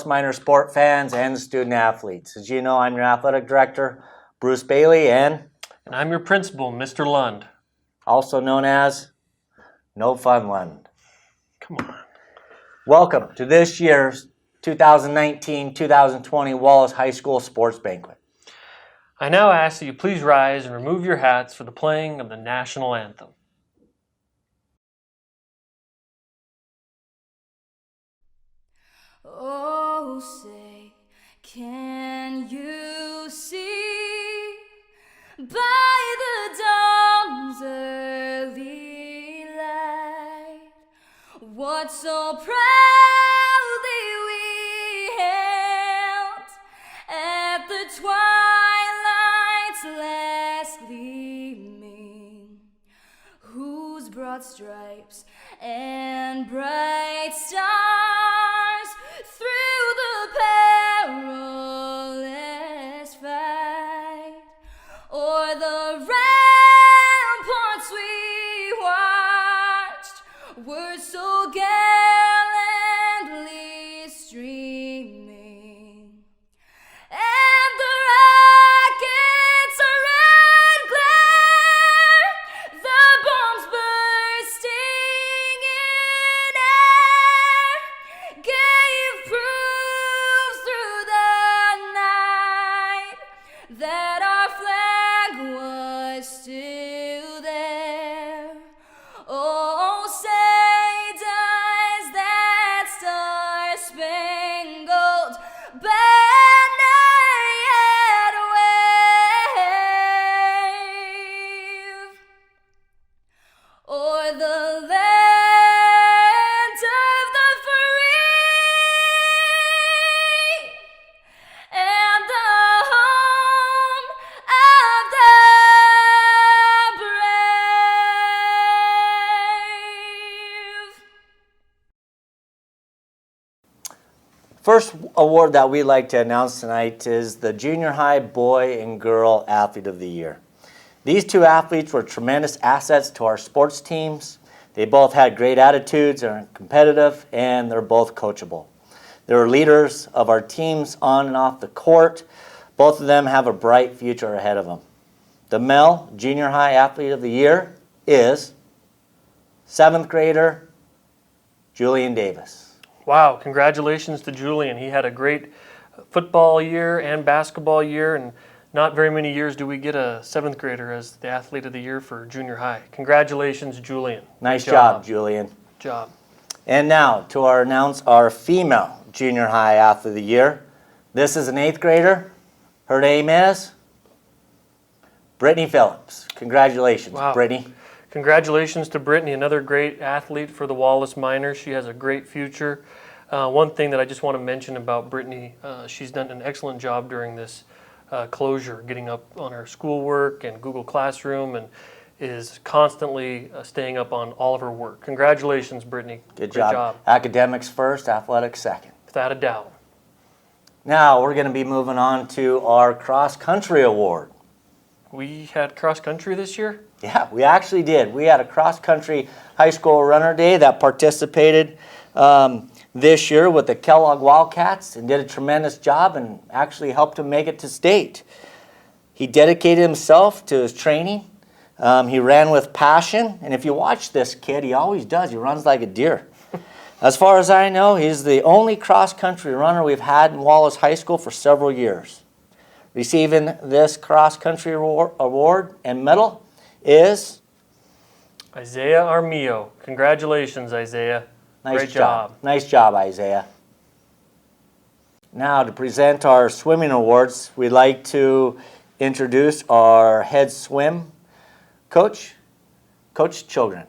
minor sport fans and student athletes. As you know, I'm your athletic director, Bruce Bailey, and I'm your principal, Mr. Lund. Also known as No Fun Lund. Come on. Welcome to this year's 2019-2020 Wallace High School Sports Banquet. I now ask that you please rise and remove your hats for the playing of the national anthem. Oh, say, can you see by the dawn's early light what so proudly we hailed at the twilight's last gleaming, whose broad stripes and bright stars through the perilous fight o'er the ramparts we watched were so gallantly streaming, and the rockets' red glare, the bombs bursting in air, gave proof through the night that our flag was still there. Oh, say does that star-spangled banner yet wave o'er the land of the free and the home of the brave. First award that we'd like to announce tonight is the Junior High Boy and Girl Athlete of the Year. These two athletes were tremendous assets to our sports teams. They both had great attitudes, are competitive, and they're both coachable. They're leaders of our teams on and off the court. Both of them have a bright future ahead of them. The male Junior High Athlete of the Year is 7th grader Julian Davis. Wow, congratulations to Julian. He had a great football year and basketball year, and not very many years do we get a 7th grader as the Athlete of the Year for junior high. Congratulations, Julian. Nice job, Julian. Good job. And now to announce our female Junior High Athlete of the Year. This is an 8th grader. Her name is Brittany Phillips. Congratulations, Wow. Brittany. Congratulations to Brittany, another great athlete for the Wallace Miners. She has a great future. One thing that I just want to mention about Brittany, she's done an excellent job during this closure, getting up on her schoolwork and Google Classroom, and is constantly staying up on all of her work. Congratulations, Brittany. Good Great job. Academics first, athletics second. Without a doubt. Now we're going to be moving on to our cross country award. We had cross country this year? Yeah, we actually did. We had a cross country high school runner day that participated this year with the Kellogg Wildcats and did a tremendous job and actually helped him make it to state. He dedicated himself to his training. He ran with passion, and if you watch this kid, he always does. He runs like a deer. As far as I know, he's the only cross-country runner we've had in Wallace High School for several years. Receiving this cross-country award and medal is Isaiah Armillo. Congratulations, Isaiah. Great job. Nice job, Isaiah. Now, to present our swimming awards, we'd like to introduce our head swim coach, Coach Children.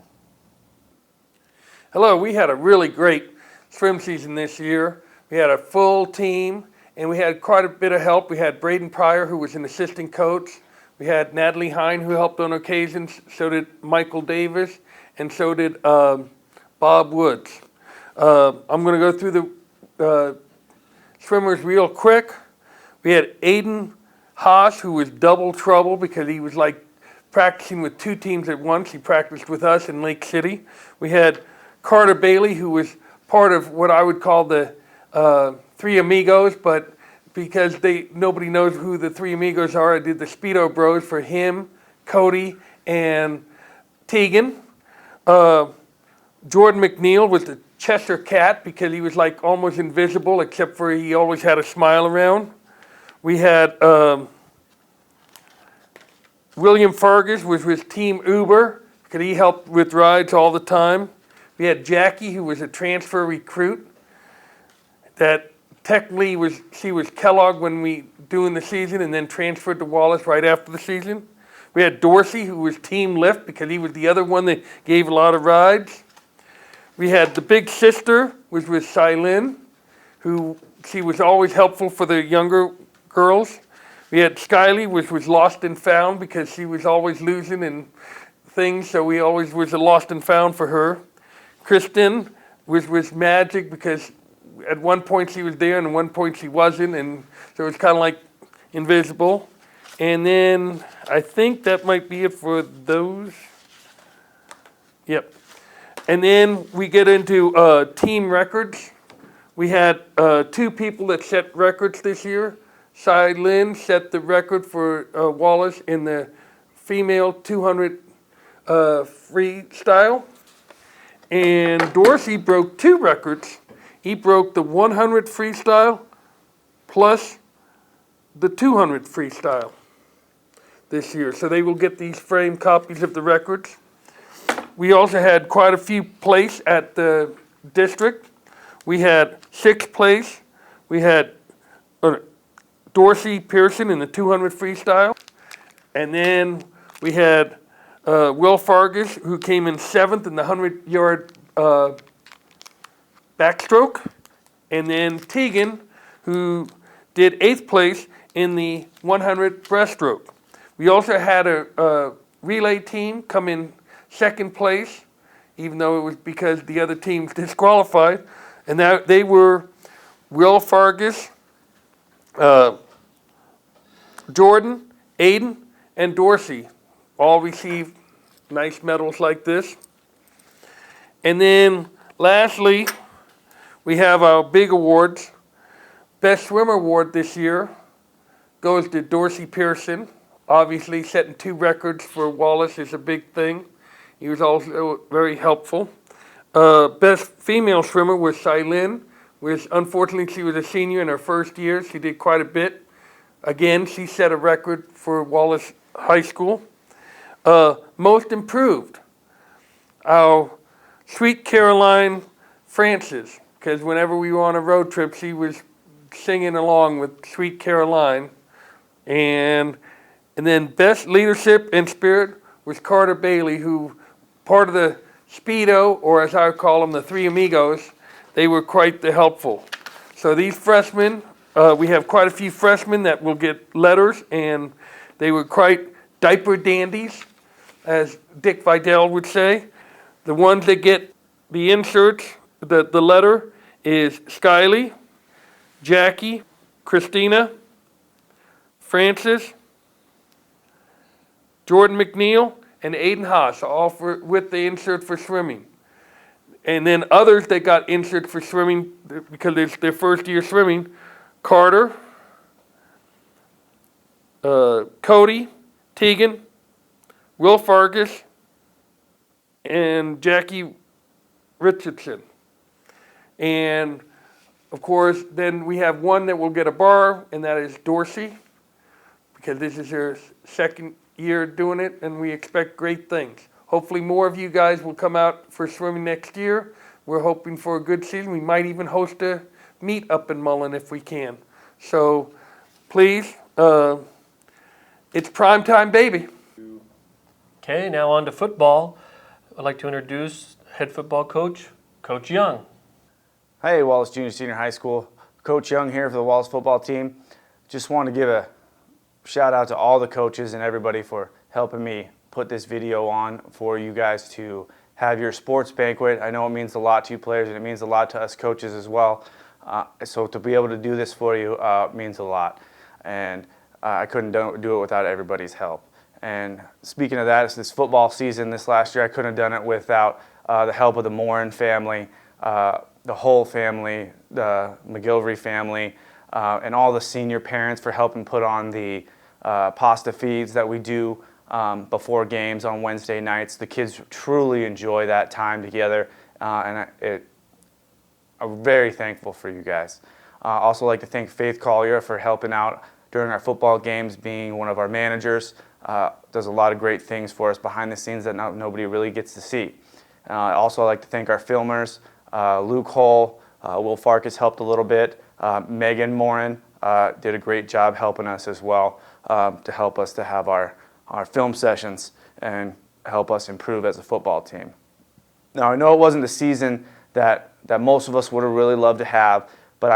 Hello, we had a really great swim season this year. We had a full team, and we had quite a bit of help. We had Braden Pryor, who was an assistant coach. We had Natalie Hine, who helped on occasions. So did Michael Davis, and so did Bob Woods. I'm going to go through the swimmers real quick. We had Aiden Haas, who was double trouble because he was like practicing with two teams at once. He practiced with us in Lake City. We had Carter Bailey, who was part of what I would call the Three Amigos, but because nobody knows who the Three Amigos are, I did the Speedo Bros for him, Cody, and Tegan. Jordan McNeil was the Cheshire Cat because he was like almost invisible, except for he always had a smile around. We had William Fargus was with Team Uber because he helped with rides all the time. We had Jackie, who was a transfer recruit that technically she was Kellogg when we doing the season and then transferred to Wallace right after the season. We had Dorsey, who was Team Lift because he was the other one that gave a lot of rides. We had the big sister, which was Cylin, who she was always helpful for the younger girls. We had Skyly, which was lost and found because she was always losing and things, so we always was a lost and found for her. Kristen was magic because at one point she was there and at one point she wasn't, and so it was kind of like invisible. And then I think that might be it for those. Yep. And then we get into team records. We had 2 people that set records this year. Cy Lynn set the record for Wallace in the female 200 freestyle. And Dorsey broke 2 records. He broke the 100 freestyle plus the 200 freestyle this year. So they will get these framed copies of the records. We also had quite a few place at the district. We had 6th place. We had Dorsey Pearson in the 200 freestyle. And then we had Will Fargus, who came in 7th in the 100-yard backstroke. And then Tegan, who did 8th place in the 100 breaststroke. We also had a relay team come in 2nd place, even though it was because the other teams disqualified. And that they were Will Fargus, Jordan, Aiden, and Dorsey. All received nice medals like this. And then lastly, we have our big awards. Best Swimmer Award this year goes to Dorsey Pearson. Obviously, setting 2 records for Wallace is a big thing. He was also very helpful. Best female swimmer was Cylin, which unfortunately she was a senior in her first year. She did quite a bit. Again, she set a record for Wallace High School. Most improved, our Sweet Caroline Francis, because whenever we were on a road trip, she was singing along with Sweet Caroline. And then best leadership and spirit was Carter Bailey, who part of the Speedo, or as I call them, the Three Amigos, they were quite helpful. So these freshmen, we have quite a few freshmen that will get letters, and they were quite diaper dandies, as Dick Vidal would say. The ones that get the inserts, the letter is Skyly, Jackie, Christina, Francis, Jordan McNeil, and Aiden Haas, all with the insert for swimming. And then others that got insert for swimming because it's their first year swimming, Carter, Cody, Tegan, Will Fargus, and Jackie Richardson. And of course, then we have one that will get a bar, and that is Dorsey, because this is her 2nd year doing it, and we expect great things. Hopefully more of you guys will come out for swimming next year. We're hoping for a good season. We might even host a meet up in Mullen if we can. So please, it's prime time, baby. Okay, now on to football. I'd like to introduce head football coach, Coach Young. Hey, Wallace Junior Senior High School. Coach Young here for the Wallace football team. Just want to give a shout out to all the coaches and everybody for helping me put this video on for you guys to have your sports banquet. I know it means a lot to you players, and it means a lot to us coaches as well. So to be able to do this for you means a lot. And I couldn't do it without everybody's help. And speaking of that, it's this football season this last year, I couldn't have done it without the help of the Morin family. the whole family, the McGilvery family, and all the senior parents for helping put on the pasta feeds that we do before games on Wednesday nights. The kids truly enjoy that time together, and I'm very thankful for you guys. Also like to thank Faith Collier for helping out during our football games, being one of our managers. Does a lot of great things for us behind the scenes that nobody really gets to see. Also I'd like to thank our filmers, Luke Hull, Will Farkas helped a little bit, Megan Morin did a great job helping us as well, to help us to have our film sessions and help us improve as a football team. Now I know it wasn't the season that most of us would have really loved to have, but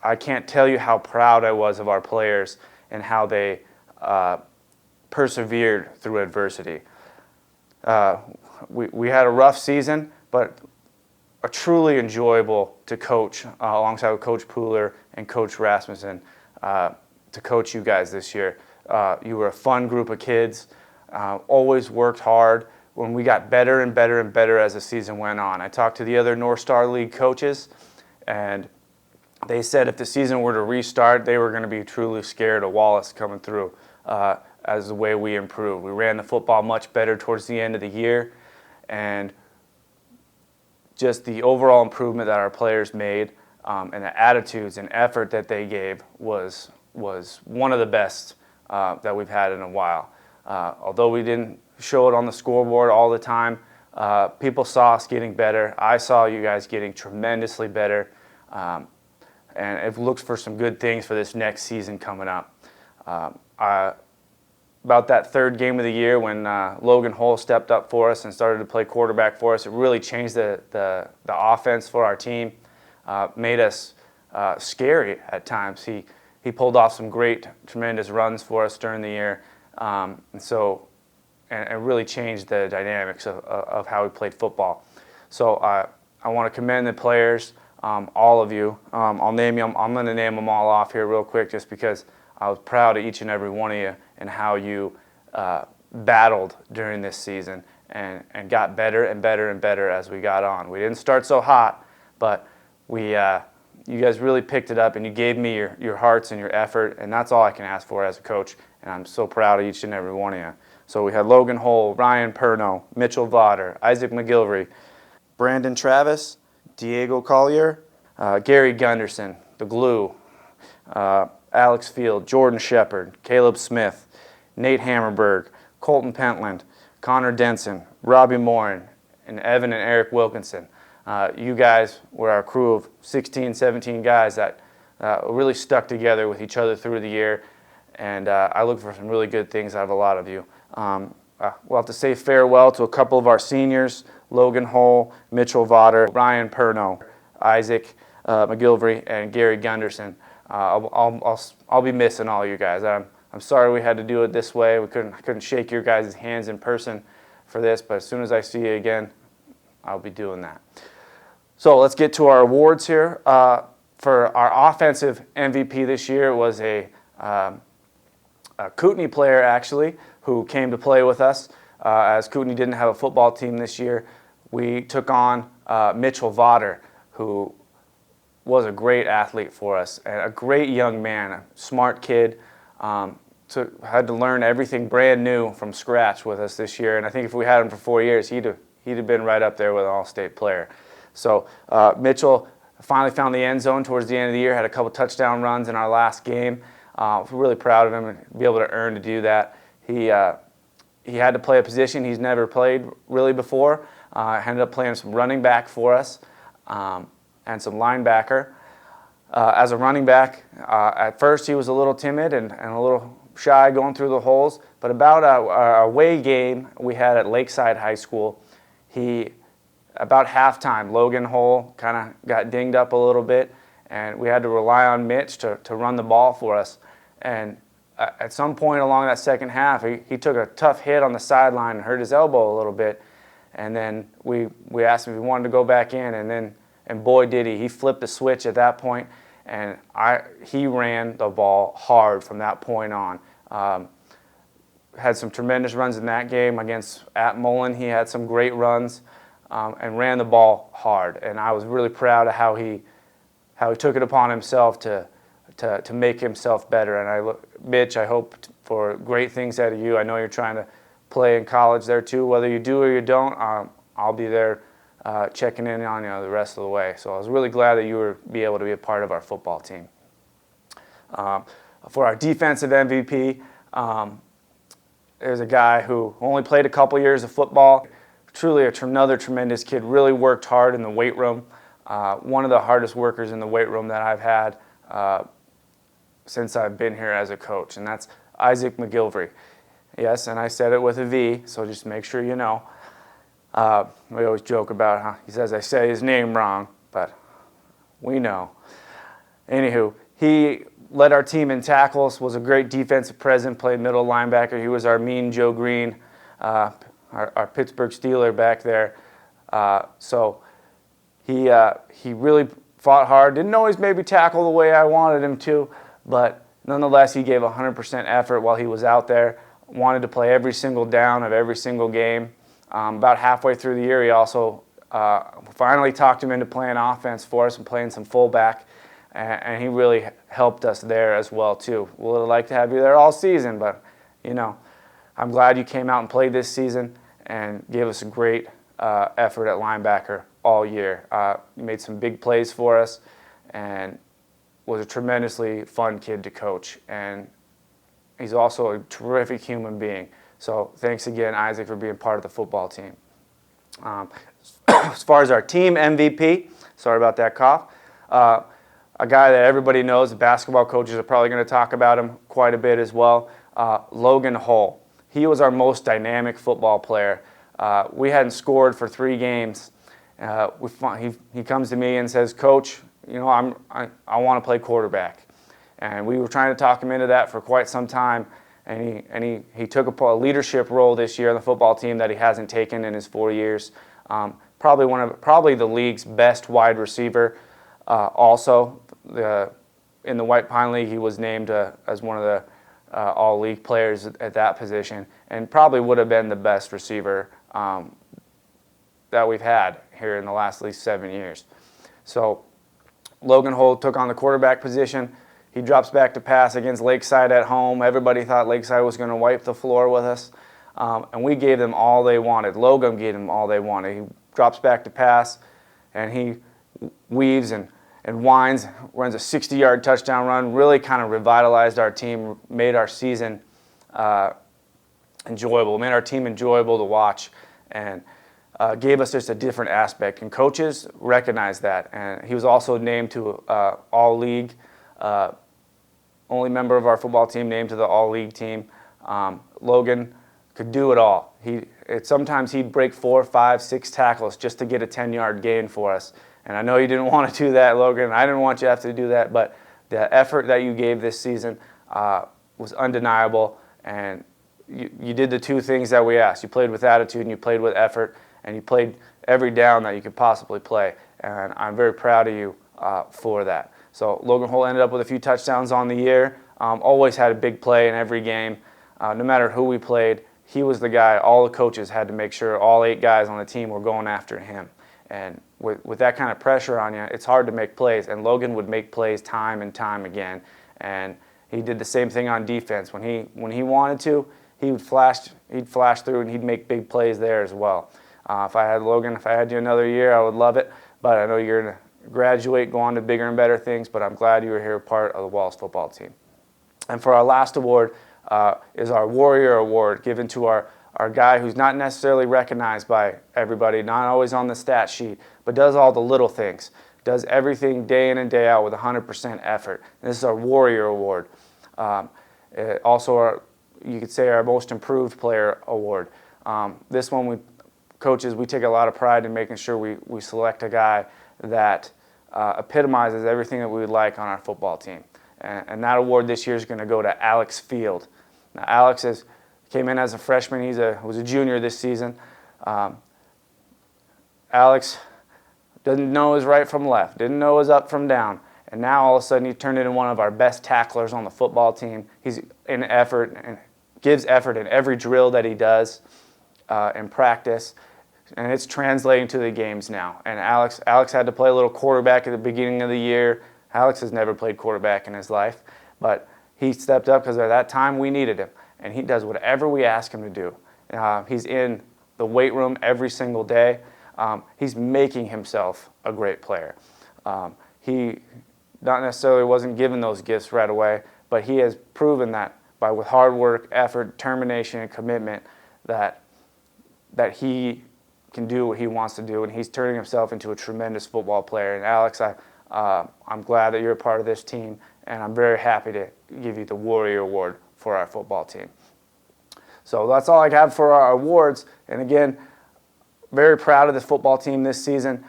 I can't tell you how proud I was of our players and how they persevered through adversity. We had a rough season, but a truly enjoyable to coach alongside with Coach Pooler and Coach Rasmussen to coach you guys this year. You were a fun group of kids, always worked hard. When we got better and better and better as the season went on. I talked to the other North Star League coaches, and they said if the season were to restart, they were going to be truly scared of Wallace coming through as the way we improved. We ran the football much better towards the end of the year, and just the overall improvement that our players made and the attitudes and effort that they gave was one of the best that we've had in a while. Although we didn't show it on the scoreboard all the time, people saw us getting better. I saw you guys getting tremendously better, and it looks for some good things for this next season coming up. About that third game of the year when Logan Hull stepped up for us and started to play quarterback for us, it really changed the offense for our team, made us scary at times. He pulled off some great, tremendous runs for us during the year, and it really changed the dynamics of how we played football. So I want to commend the players, all of you. I'll name you. I'm going to name them all off here real quick just because I was proud of each and every one of you and how you battled during this season and got better and better and better as we got on. We didn't start so hot, but you guys really picked it up and you gave me your hearts and your effort, and that's all I can ask for as a coach, and I'm so proud of each and every one of you. So we had Logan Hull, Ryan Perno, Mitchell Vodder, Isaac McGilvery, Brandon Travis, Diego Collier, Gary Gunderson, the glue, Alex Field, Jordan Shepard, Caleb Smith, Nate Hammerberg, Colton Pentland, Connor Denson, Robbie Morin, and Evan and Eric Wilkinson. You guys were our crew of 16, 17 guys that really stuck together with each other through the year, and I look for some really good things out of a lot of you. We'll have to say farewell to a couple of our seniors, Logan Hull, Mitchell Vodder, Ryan Perno, Isaac McGilvery, and Gary Gunderson. I'll be missing all you guys. I'm sorry we had to do it this way. I couldn't shake your guys' hands in person for this, but as soon as I see you again, I'll be doing that. So let's get to our awards here. For our offensive MVP this year was a Kootenai player, actually, who came to play with us. As Kootenai didn't have a football team this year, we took on Mitchell Vodder, who was a great athlete for us and a great young man, a smart kid. Had to learn everything brand new from scratch with us this year, and I think if we had him for 4 years, he'd have been right up there with an all-state player. So Mitchell finally found the end zone towards the end of the year, had a couple touchdown runs in our last game. We're really proud of him and be able to earn to do that. He had to play a position he's never played really before. Ended up playing some running back for us and some linebacker. As a running back, at first he was a little timid and a little shy going through the holes, but about our away game we had at Lakeside High School, about halftime, Logan Hull kind of got dinged up a little bit, and we had to rely on Mitch to run the ball for us. And at some point along that second half, he took a tough hit on the sideline and hurt his elbow a little bit. And then we asked him if he wanted to go back in, and boy did he. He flipped the switch at that point, and he ran the ball hard from that point on. Had some tremendous runs in that game at Mullen. He had some great runs. and ran the ball hard. And I was really proud of how he took it upon himself to make himself better. And Mitch, I hope for great things out of you. I know you're trying to play in college there too. Whether you do or you don't, I'll be there checking in on you the rest of the way. So I was really glad that you were able to be a part of our football team. For our defensive MVP, there's a guy who only played a couple years of football. Truly another tremendous kid, really worked hard in the weight room. One of the hardest workers in the weight room that I've had since I've been here as a coach, and that's Isaac McGilvery. Yes, and I said it with a V, so just make sure you know. We always joke about how he says I say his name wrong, but we know. Anywho, he led our team in tackles, was a great defensive presence, played middle linebacker. He was our mean Joe Green, our Pittsburgh Steeler back there. So he really fought hard. Didn't always maybe tackle the way I wanted him to, but nonetheless, he gave 100% effort while he was out there. Wanted to play every single down of every single game. About halfway through the year, he also finally talked him into playing offense for us and playing some fullback, and he really helped us there as well too. We would like to have you there all season, but you know, I'm glad you came out and played this season and gave us a great effort at linebacker all year. You made some big plays for us and was a tremendously fun kid to coach, and he's also a terrific human being. So thanks again, Isaac, for being part of the football team. As far as our team MVP, sorry about that cough, a guy that everybody knows, the basketball coaches are probably going to talk about him quite a bit as well, Logan Hull. He was our most dynamic football player. We hadn't scored for 3 games. He comes to me and says, Coach, you know, I want to play quarterback. And we were trying to talk him into that for quite some time. And he took a leadership role this year on the football team that he hasn't taken in his 4 years. Probably the league's best wide receiver. Also, in the White Pine League, he was named as one of the all-league players at that position, and probably would have been the best receiver that we've had here in the last at least 7 years. So Logan Hull took on the quarterback position. He drops back to pass against Lakeside at home. Everybody thought Lakeside was going to wipe the floor with us, and we gave them all they wanted. Logan gave them all they wanted. He drops back to pass, and he weaves and winds, runs a 60-yard touchdown run, really kind of revitalized our team, made our season enjoyable, made our team enjoyable to watch, and gave us just a different aspect. And coaches recognized that. And he was also named to All-League, only member of our football team named to the All-League team. Logan could do it all. Sometimes he'd break 4, 5, 6 tackles just to get a 10-yard gain for us. And I know you didn't want to do that, Logan. I didn't want you to have to do that, but the effort that you gave this season was undeniable, and you did the 2 things that we asked. You played with attitude and you played with effort, and you played every down that you could possibly play, and I'm very proud of you for that. So Logan Hull ended up with a few touchdowns on the year, always had a big play in every game. No matter who we played, he was the guy. All the coaches had to make sure all 8 guys on the team were going after him. And with that kind of pressure on you, it's hard to make plays. And Logan would make plays time and time again. And he did the same thing on defense. When he wanted to, he'd flash through and he'd make big plays there as well. If I had you another year, I would love it. But I know you're going to graduate, go on to bigger and better things. But I'm glad you were here, part of the Wallace football team. And for our last award is our Warrior Award, given to our guy who's not necessarily recognized by everybody, not always on the stat sheet, but does all the little things, does everything day in and day out with 100% effort. And this is our Warrior Award. Also, you could say our Most Improved Player Award. This one, coaches, we take a lot of pride in making sure we select a guy that epitomizes everything that we would like on our football team. And that award this year is going to go to Alex Field. Now, Alex came in as a freshman. He was a junior this season. Alex doesn't know his right from left, didn't know his up from down, and now all of a sudden he turned into one of our best tacklers on the football team. He's in effort and gives effort in every drill that he does in practice. and it's translating to the games now. And Alex had to play a little quarterback at the beginning of the year. Alex has never played quarterback in his life, but he stepped up because at that time we needed him, and he does whatever we ask him to do. He's in the weight room every single day. He's making himself a great player. He not necessarily wasn't given those gifts right away, but he has proven that with hard work, effort, determination, and commitment that he can do what he wants to do, and he's turning himself into a tremendous football player. And Alex, I'm glad that you're a part of this team, and I'm very happy to give you the Warrior Award for our football team. So that's all I have for our awards. And again, very proud of this football team this season.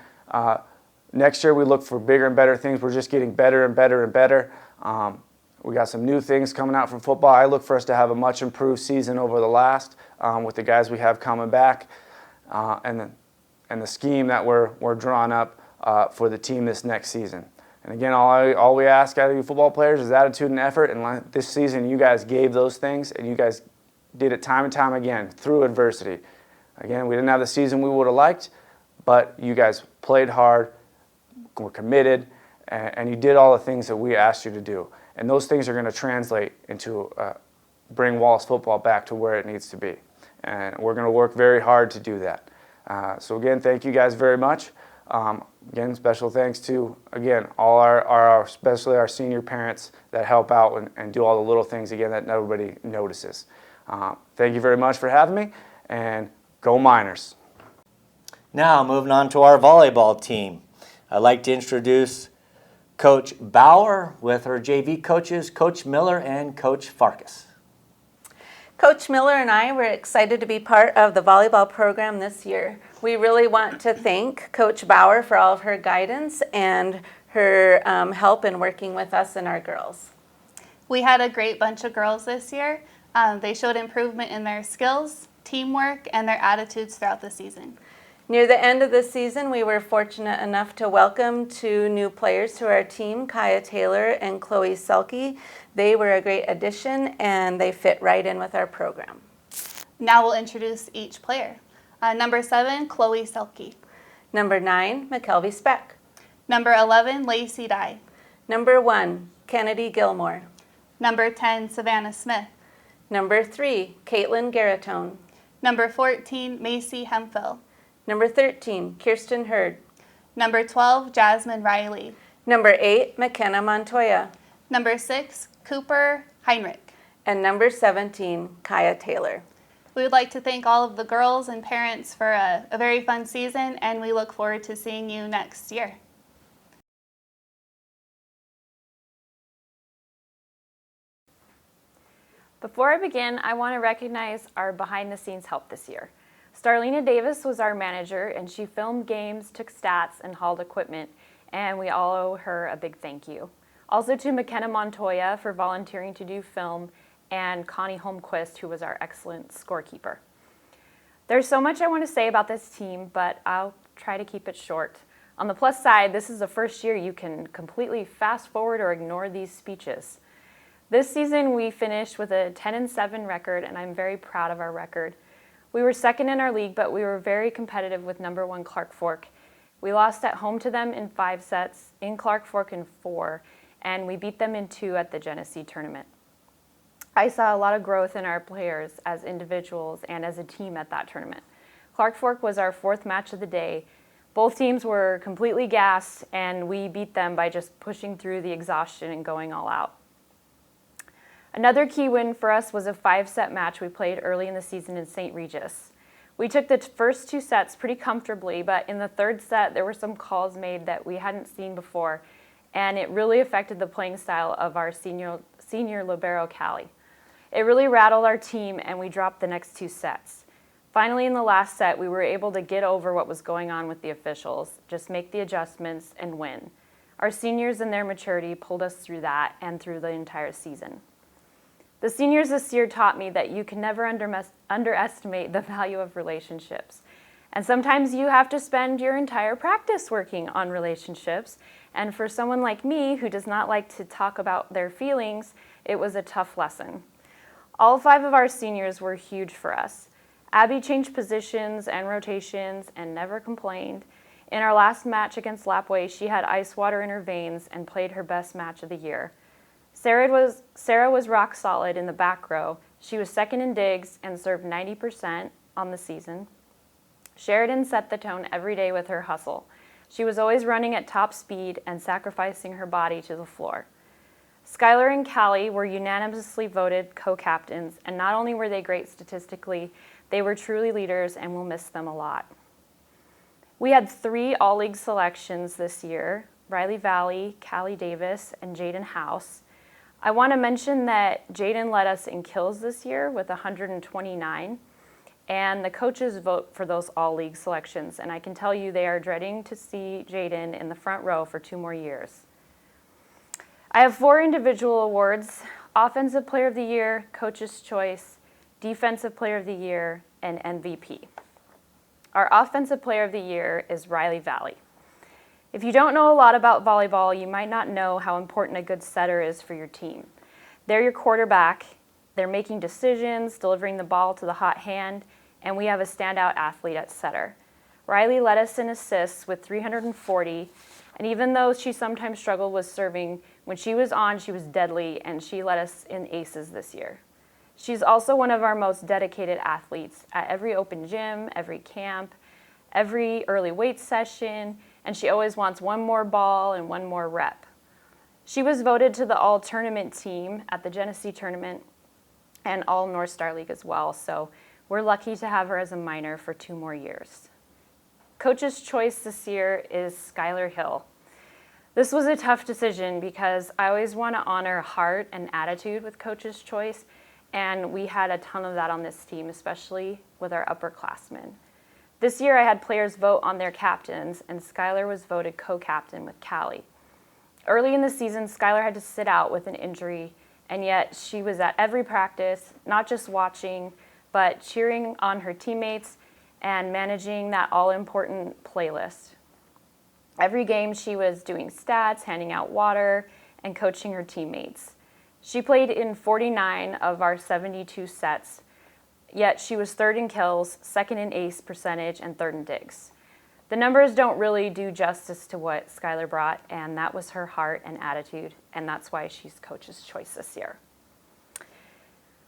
Next year we look for bigger and better things. We're just getting better and better and better. We got some new things coming out from football. I look for us to have a much improved season over the last with the guys we have coming back, and the scheme that we're drawing up for the team this next season. And again, all we ask out of you football players is attitude and effort. And this season, you guys gave those things, and you guys did it time and time again through adversity. Again, we didn't have the season we would have liked, but you guys played hard, were committed, and you did all the things that we asked you to do. And those things are going to translate into bring Wallace football back to where it needs to be. And we're going to work very hard to do that. So again, thank you guys very much. Again, special thanks to, again, all especially our senior parents that help out and do all the little things, again, that nobody notices. Thank you very much for having me, and go Miners. Now, moving on to our volleyball team. I'd like to introduce Coach Bauer with her JV coaches, Coach Miller and Coach Farkas. Coach Miller and I were excited to be part of the volleyball program this year. We really want to thank Coach Bauer for all of her guidance and her help in working with us and our girls. We had a great bunch of girls this year. They showed improvement in their skills, teamwork, and their attitudes throughout the season. Near the end of the season, we were fortunate enough to welcome 2 new players to our team, Kaya Taylor and Chloe Selke. They were a great addition, and they fit right in with our program. Now we'll introduce each player. Number 7, Chloe Selke. Number 9, McKelvey Speck. Number 11, Lacey Dye. Number 1, Kennedy Gilmore. Number 10, Savannah Smith. Number 3, Caitlin Garatone. Number 14, Macy Hemphill. Number 13, Kirsten Hurd. Number 12, Jasmine Riley. Number 8, McKenna Montoya. Number 6, Cooper Heinrich. And number 17, Kaya Taylor. We would like to thank all of the girls and parents for a very fun season, and we look forward to seeing you next year. Before I begin, I want to recognize our behind-the-scenes help this year. Starlina Davis was our manager, and she filmed games, took stats, and hauled equipment, and we all owe her a big thank you. Also to McKenna Montoya for volunteering to do film, and Connie Holmquist, who was our excellent scorekeeper. There's so much I want to say about this team, but I'll try to keep it short. On the plus side, this is the first year you can completely fast forward or ignore these speeches. This season, we finished with a 10-7 record, and I'm very proud of our record. We were second in our league, but we were very competitive with number 1 Clark Fork. We lost at home to them in 5 sets, in Clark Fork in 4, and we beat them in 2 at the Genesee tournament. I saw a lot of growth in our players as individuals and as a team at that tournament. Clark Fork was our 4th match of the day. Both teams were completely gassed, and we beat them by just pushing through the exhaustion and going all out. Another key win for us was a 5-set match we played early in the season in St. Regis. We took the first 2 sets pretty comfortably, but in the 3rd set there were some calls made that we hadn't seen before, and it really affected the playing style of our senior libero Callie. It really rattled our team, and we dropped the next 2 sets. Finally, in the last set, we were able to get over what was going on with the officials, just make the adjustments and win. Our seniors and their maturity pulled us through that and through the entire season. The seniors this year taught me that you can never underestimate the value of relationships. And sometimes you have to spend your entire practice working on relationships. And for someone like me who does not like to talk about their feelings, it was a tough lesson. All 5 of our seniors were huge for us. Abby changed positions and rotations and never complained. In our last match against Lapway, she had ice water in her veins and played her best match of the year. Sarah was rock solid in the back row. She was second in digs and served 90% on the season. Sheridan set the tone every day with her hustle. She was always running at top speed and sacrificing her body to the floor. Skylar and Callie were unanimously voted co-captains, and not only were they great statistically, they were truly leaders, and we'll miss them a lot. We had 3 all-league selections this year: Riley Valley, Callie Davis, and Jaden House. I want to mention that Jaden led us in kills this year with 129, and the coaches vote for those all-league selections, and I can tell you they are dreading to see Jaden in the front row for 2 more years. I have 4 individual awards: Offensive Player of the Year, Coach's Choice, Defensive Player of the Year, and MVP. Our Offensive Player of the Year is Riley Valley. If you don't know a lot about volleyball, you might not know how important a good setter is for your team. They're your quarterback. They're making decisions, delivering the ball to the hot hand, and we have a standout athlete at setter. Riley led us in assists with 340, and even though she sometimes struggled with serving, when she was on, she was deadly, and she led us in aces this year. She's also one of our most dedicated athletes at every open gym, every camp, every early weight session, and she always wants one more ball and one more rep. She was voted to the all-tournament team at the Genesee tournament and all North Star League as well, so we're lucky to have her as a minor for 2 more years. Coach's choice this year is Skylar Hill. This was a tough decision because I always want to honor heart and attitude with coach's choice, and we had a ton of that on this team, especially with our upperclassmen. This year I had players vote on their captains, and Skylar was voted co-captain with Callie. Early in the season, Skylar had to sit out with an injury, and yet she was at every practice, not just watching, but cheering on her teammates and managing that all-important playlist. Every game she was doing stats, handing out water, and coaching her teammates. She played in 49 of our 72 sets, yet she was 3rd in kills, 2nd in ace percentage, and 3rd in digs. The numbers don't really do justice to what Skylar brought, and that was her heart and attitude, and that's why she's coach's choice this year.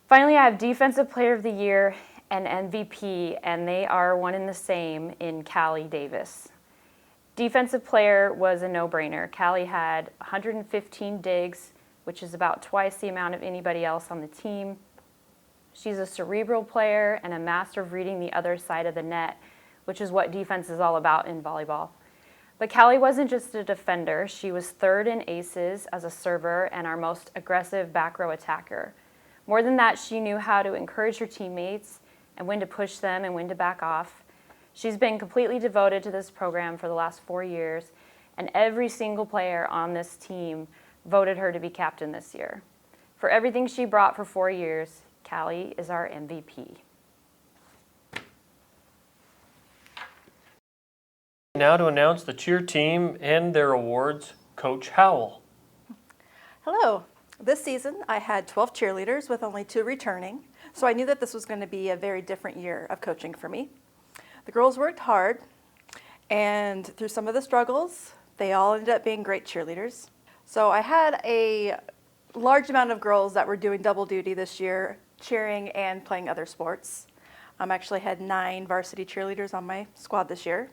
Finally, I have Defensive Player of the Year and MVP, and they are one and the same in Callie Davis. Defensive player was a no-brainer. Callie had 115 digs, which is about twice the amount of anybody else on the team. She's a cerebral player and a master of reading the other side of the net, which is what defense is all about in volleyball. But Callie wasn't just a defender. She was 3rd in aces as a server and our most aggressive back row attacker. More than that, she knew how to encourage her teammates and when to push them and when to back off. She's been completely devoted to this program for the last 4 years, and every single player on this team voted her to be captain this year. For everything she brought for 4 years, Callie is our MVP. Now to announce the cheer team and their awards, Coach Howell. Hello. This season I had 12 cheerleaders with only 2 returning, so I knew that this was going to be a very different year of coaching for me. The girls worked hard, and through some of the struggles, they all ended up being great cheerleaders. So I had a large amount of girls that were doing double duty this year, cheering and playing other sports. I actually had 9 varsity cheerleaders on my squad this year.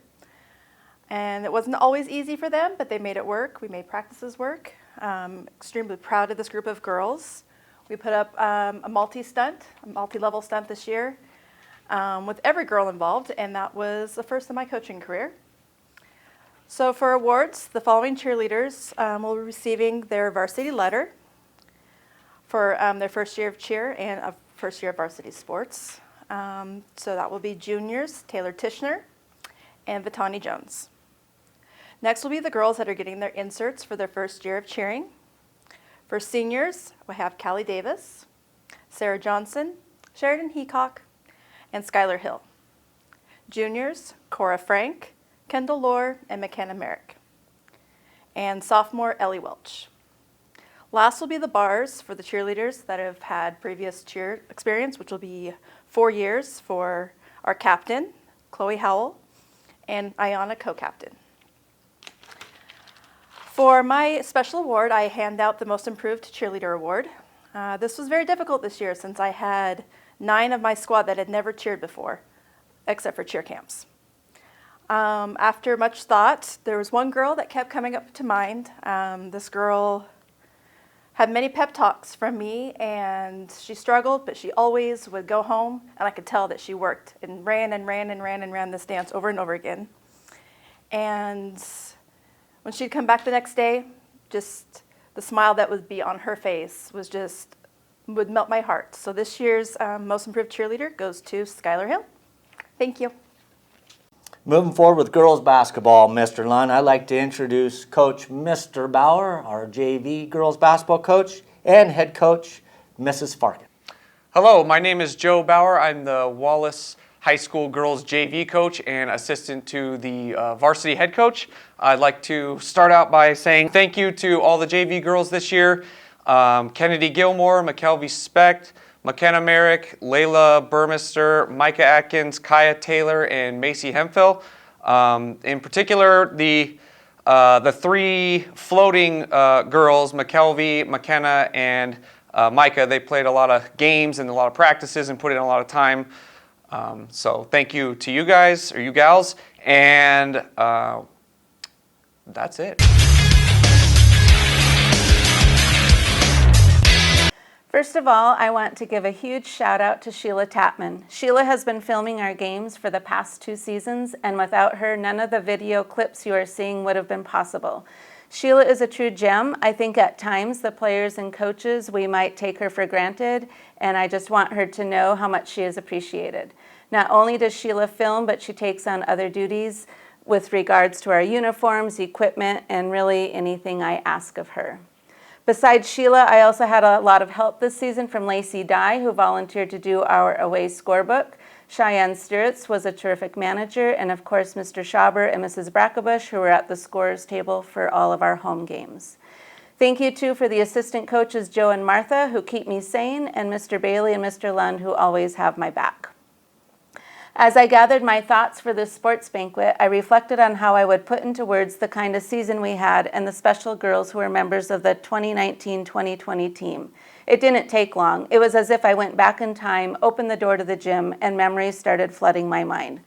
And it wasn't always easy for them, but they made it work. We made practices work. Extremely proud of this group of girls. We put up a multi-level stunt this year with every girl involved, and that was the first of my coaching career. So for awards, the following cheerleaders will be receiving their varsity letter for their first year of cheer and first year of varsity sports. So that will be juniors, Taylor Tishner and Vitani Jones. Next will be the girls that are getting their inserts for their first year of cheering. For seniors, we have Callie Davis, Sarah Johnson, Sheridan Heacock, and Skylar Hill. Juniors, Cora Frank, Kendall Lohr, and McKenna Merrick. And sophomore, Ellie Welch. Last will be the bars for the cheerleaders that have had previous cheer experience, which will be 4 years for our captain, Chloe Howell, and Ayana, co-captain. For my special award, I hand out the Most Improved Cheerleader Award. This was very difficult this year since I had 9 of my squad that had never cheered before, except for cheer camps. After much thought, there was one girl that kept coming up to mind. This girl had many pep talks from me, and she struggled, but she always would go home, and I could tell that she worked and ran and ran and ran and ran this dance over and over again. And when she'd come back the next day, just the smile that would be on her face would melt my heart. So this year's Most Improved Cheerleader goes to Skylar Hill. Thank you. Moving forward with girls basketball, Mr. Lund, I'd like to introduce Coach Mr. Bauer, our JV girls basketball coach, and head coach, Mrs. Farkin. Hello, my name is Joe Bauer. I'm the Wallace High School girls JV coach and assistant to the varsity head coach. I'd like to start out by saying thank you to all the JV girls this year. Kennedy Gilmore, McKelvey Specht, McKenna Merrick, Layla Burmester, Micah Atkins, Kaya Taylor, and Macy Hemphill. In particular, the 3 floating girls, McKelvey, McKenna, and Micah, they played a lot of games and a lot of practices and put in a lot of time. So thank you to you guys, or you gals, and that's it. First of all, I want to give a huge shout out to Sheila Tapman. Sheila has been filming our games for the past 2 seasons, and without her, none of the video clips you are seeing would have been possible. Sheila is a true gem. I think at times the players and coaches, we might take her for granted, and I just want her to know how much she is appreciated. Not only does Sheila film, but she takes on other duties with regards to our uniforms, equipment, and really anything I ask of her. Besides Sheila, I also had a lot of help this season from Lacey Dye, who volunteered to do our away scorebook. Cheyenne Sturritz was a terrific manager, and of course Mr. Schauber and Mrs. Brackebush, who were at the scorers table for all of our home games. Thank you too for the assistant coaches Joe and Martha, who keep me sane, and Mr. Bailey and Mr. Lund, who always have my back. As I gathered my thoughts for this sports banquet, I reflected on how I would put into words the kind of season we had and the special girls who were members of the 2019-2020 team. It didn't take long. It was as if I went back in time, opened the door to the gym, and memories started flooding my mind.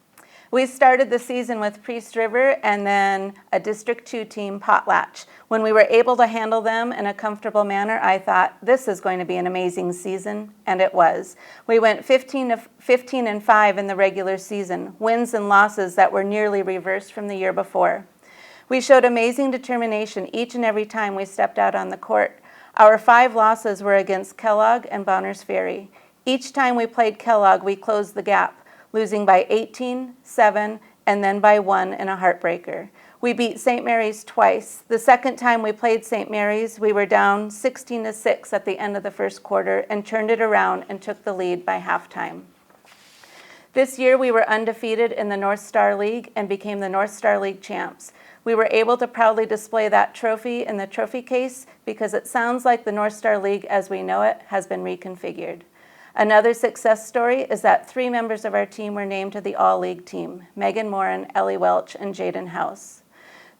We started the season with Priest River and then a District 2 team, Potlatch. When we were able to handle them in a comfortable manner, I thought, this is going to be an amazing season, and it was. We went 15-5 in the regular season, wins and losses that were nearly reversed from the year before. We showed amazing determination each and every time we stepped out on the court. Our 5 losses were against Kellogg and Bonners Ferry. Each time we played Kellogg, we closed the gap, losing by 18, 7, and then by 1 in a heartbreaker. We beat St. Mary's twice. The second time we played St. Mary's, we were down 16-6 at the end of the first quarter and turned it around and took the lead by halftime. This year we were undefeated in the North Star League and became the North Star League champs. We were able to proudly display that trophy in the trophy case because it sounds like the North Star League as we know it has been reconfigured. Another success story is that 3 members of our team were named to the All-League team, Megan Moran, Ellie Welch, and Jaden House.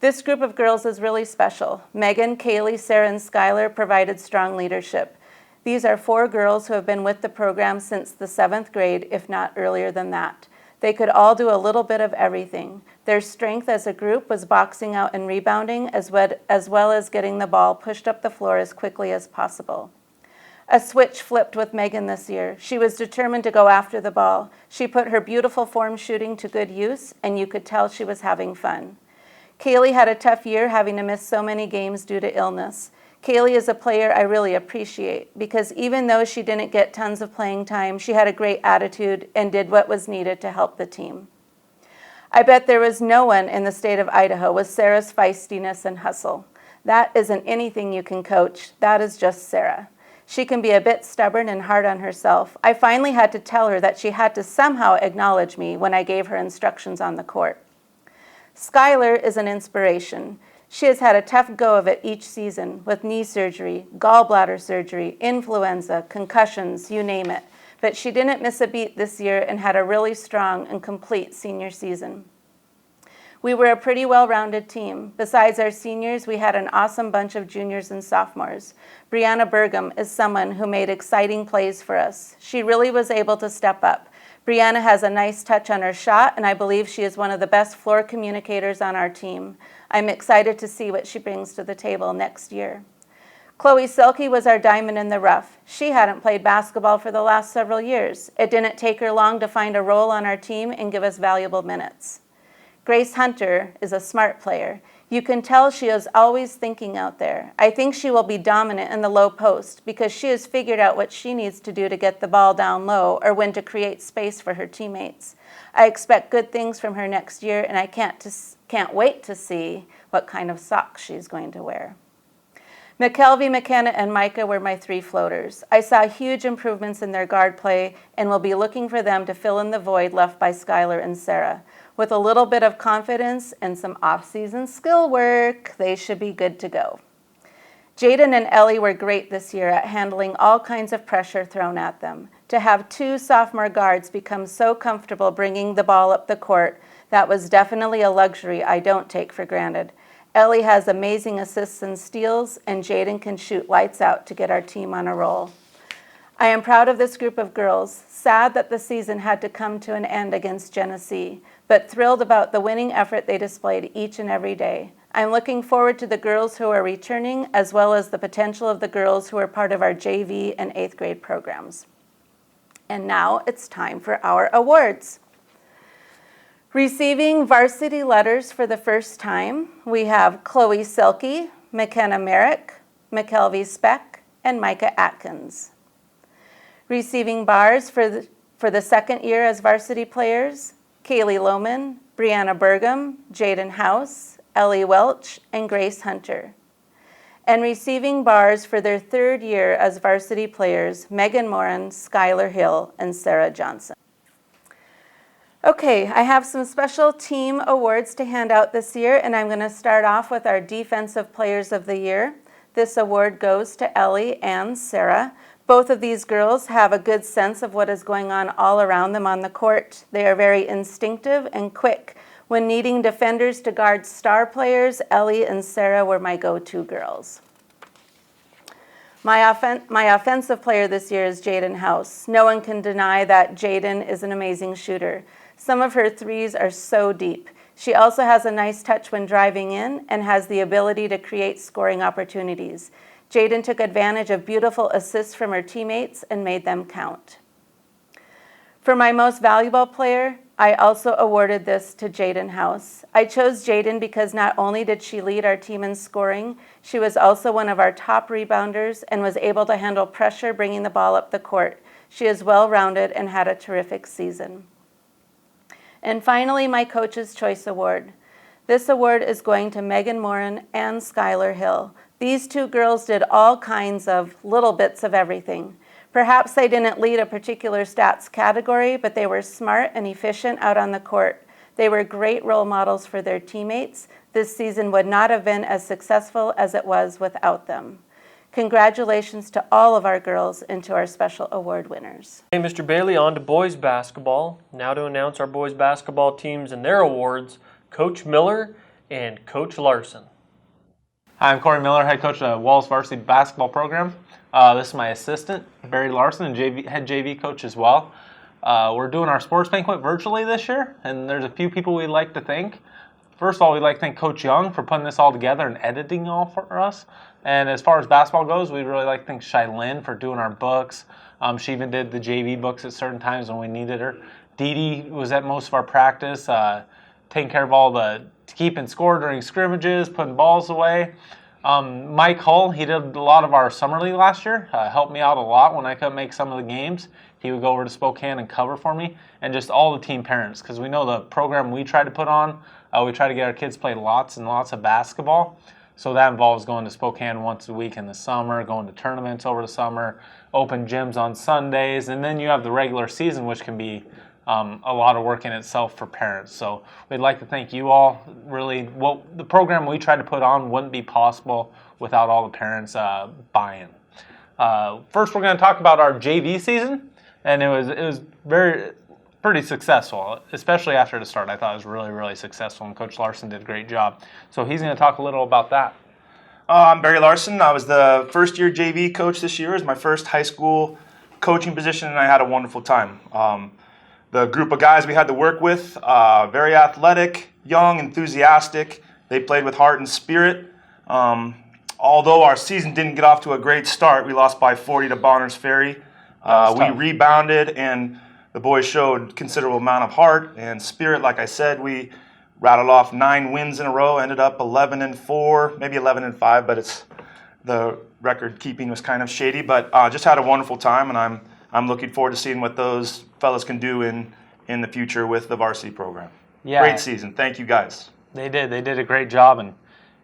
This group of girls is really special. Megan, Kaylee, Sarah, and Skylar provided strong leadership. These are 4 girls who have been with the program since the 7th grade, if not earlier than that. They could all do a little bit of everything. Their strength as a group was boxing out and rebounding, as well as getting the ball pushed up the floor as quickly as possible. A switch flipped with Megan this year. She was determined to go after the ball. She put her beautiful form shooting to good use, and you could tell she was having fun. Kaylee had a tough year, having to miss so many games due to illness. Kaylee is a player I really appreciate because even though she didn't get tons of playing time, she had a great attitude and did what was needed to help the team. I bet there was no one in the state of Idaho with Sarah's feistiness and hustle. That isn't anything you can coach. That is just Sarah. She can be a bit stubborn and hard on herself. I finally had to tell her that she had to somehow acknowledge me when I gave her instructions on the court. Skylar is an inspiration. She has had a tough go of it each season with knee surgery, gallbladder surgery, influenza, concussions, you name it. but she didn't miss a beat this year and had a really strong and complete senior season. We were a pretty well-rounded team. Besides our seniors, we had an awesome bunch of juniors and sophomores. Brianna Burgum is someone who made exciting plays for us. She really was able to step up. Brianna has a nice touch on her shot, and I believe she is one of the best floor communicators on our team. I'm excited to see what she brings to the table next year. Chloe Selke was our diamond in the rough. She hadn't played basketball for the last several years. It didn't take her long to find a role on our team and give us valuable minutes. Grace Hunter is a smart player. You can tell she is always thinking out there. I think she will be dominant in the low post because she has figured out what she needs to do to get the ball down low or when to create space for her teammates. I expect good things from her next year, and I can't wait to see what kind of socks she's going to wear. McKelvey, McKenna, and Micah were my 3 floaters. I saw huge improvements in their guard play and will be looking for them to fill in the void left by Skylar and Sarah. With a little bit of confidence and some off-season skill work, they should be good to go. Jaden and Ellie were great this year at handling all kinds of pressure thrown at them. To have 2 sophomore guards become so comfortable bringing the ball up the court, that was definitely a luxury I don't take for granted. Ellie has amazing assists and steals, and Jaden can shoot lights out to get our team on a roll. I am proud of this group of girls, sad that the season had to come to an end against Genesee, but thrilled about the winning effort they displayed each and every day. I'm looking forward to the girls who are returning, as well as the potential of the girls who are part of our JV and 8th grade programs. And now it's time for our awards. Receiving varsity letters for the first time, we have Chloe Selke, McKenna Merrick, McKelvey Speck, and Micah Atkins. Receiving bars for the second year as varsity players, Kaylee Lohman, Brianna Burgum, Jaden House, Ellie Welch, and Grace Hunter. And receiving bars for their 3rd year as varsity players, Megan Moran, Skylar Hill, and Sarah Johnson. Okay, I have some special team awards to hand out this year, and I'm going to start off with our Defensive Players of the Year. This award goes to Ellie and Sarah. Both of these girls have a good sense of what is going on all around them on the court. They are very instinctive and quick. When needing defenders to guard star players, Ellie and Sarah were my go-to girls. My offensive player this year is Jaden House. No one can deny that Jaden is an amazing shooter. Some of her threes are so deep. She also has a nice touch when driving in and has the ability to create scoring opportunities. Jaden took advantage of beautiful assists from her teammates and made them count. For my most valuable player, I also awarded this to Jaden House. I chose Jaden because not only did she lead our team in scoring, she was also one of our top rebounders and was able to handle pressure bringing the ball up the court. She is well-rounded and had a terrific season. And finally, my Coach's Choice Award. This award is going to Megan Moran and Skylar Hill. These 2 girls did all kinds of little bits of everything. Perhaps they didn't lead a particular stats category, but they were smart and efficient out on the court. They were great role models for their teammates. This season would not have been as successful as it was without them. Congratulations to all of our girls and to our special award winners. Hey, Mr. Bailey, on to boys basketball. Now to announce our boys basketball teams and their awards, Coach Miller and Coach Larson. Hi, I'm Corey Miller, head coach of the Wallace Varsity Basketball Program. This is my assistant, Barry Larson, and head JV coach as well. We're doing our sports banquet virtually this year, and there's a few people we'd like to thank. First of all, we'd like to thank Coach Young for putting this all together and editing all for us. And as far as basketball goes, we'd really like to thank Shylin for doing our books. She even did the JV books at certain times when we needed her. Dee Dee was at most of our practice, taking care of all the keeping score during scrimmages, putting balls away. Mike Hull, he did a lot of our summer league last year, helped me out a lot when I couldn't make some of the games. He would go over to Spokane and cover for me, and just all the team parents, because we know the program we try to put on, we try to get our kids play lots and lots of basketball. So that involves going to Spokane once a week in the summer, going to tournaments over the summer, open gyms on Sundays, and then you have the regular season, which can be a lot of work in itself for parents. So we'd like to thank you all. Really, the program we tried to put on wouldn't be possible without all the parents buying. First, we're going to talk about our JV season. and it was pretty successful, especially after the start. I thought it was really, really successful, and Coach Larson did a great job. So he's going to talk a little about that. I'm Barry Larson. I was the first-year JV coach this year. It was my first high school coaching position, and I had a wonderful time. The group of guys we had to work with, very athletic, young, enthusiastic. They played with heart and spirit. Although our season didn't get off to a great start, we lost by 40 to Bonners Ferry. We rebounded, and the boys showed considerable amount of heart and spirit. Like I said, we rattled off 9 wins in a row, ended up 11-4, maybe 11-5, but the record keeping was kind of shady. But just had a wonderful time, and I'm looking forward to seeing what those fellas can do in the future with the varsity program. Yeah. Great season. Thank you, guys. They did a great job,